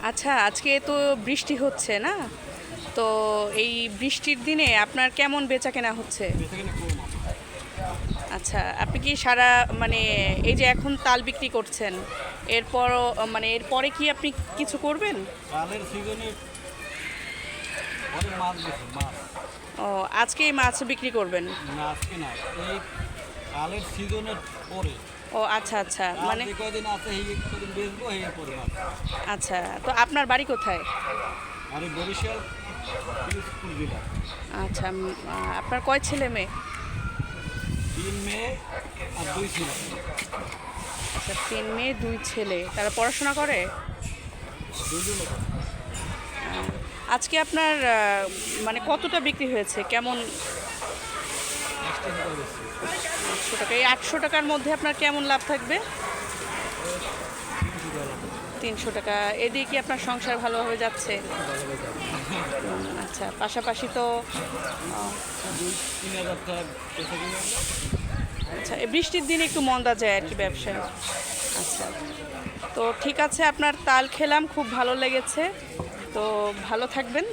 আচ্ছা, আজকে তো বৃষ্টি হচ্ছে না? তো এই বৃষ্টির দিনে আপনার কেমন বেচাকেনা হচ্ছে? বেচাকেনা কম আমার। আচ্ছা, আপনি কি সারা মানে এই যে এখন তাল বিক্রি করছেন, এরপরও মানে এরপরে কি আপনি কিছু করবেন? কালের সিজনে অনেক মাছ বেশি মাছ। ও, আজকেই মাছ বিক্রি করবেন? না আজকে না, এই কালের সিজনের পরে। ও আচ্ছা, আচ্ছা। আর মানে যে কয়দিন আছে এই কদিন বেচবো এই পরে মাছ। আচ্ছা, তো আপনার বাড়ি কোথায়? আর এই বরিশাল পিরোজপুর জেলা। আচ্ছা, আপনার কয় ছেলে মেয়ে? 3 মেয়ে আর 2 ছেলে। আচ্ছা, 3 মেয়ে 2 ছেলে। তারা পড়াশোনা করে? দুজনে আজকে আপনার মানে কতটা বিক্রি হয়েছে? কেমন? 5টা টাকা বেশি। 800 টাকা। এই 800 টাকার মধ্যে আপনার কেমন লাভ থাকবে? 300 টাকা 300 টাকা। এদিকে কি আপনার সংসার ভালোভাবে যাচ্ছে? ভালোভাবে যাবে। আচ্ছা, পাশাপাশি তো 2-3 হাজার টাকা বেচা কিনে আচ্ছা, এই বৃষ্টির দিনে একটু মন্দা যায় আর কি ব্যবসায়। আচ্ছা, তো ঠিক আছে, আপনার তাল খেলাম, খুব ভালো লেগেছে। তো ভালো থাকবেন।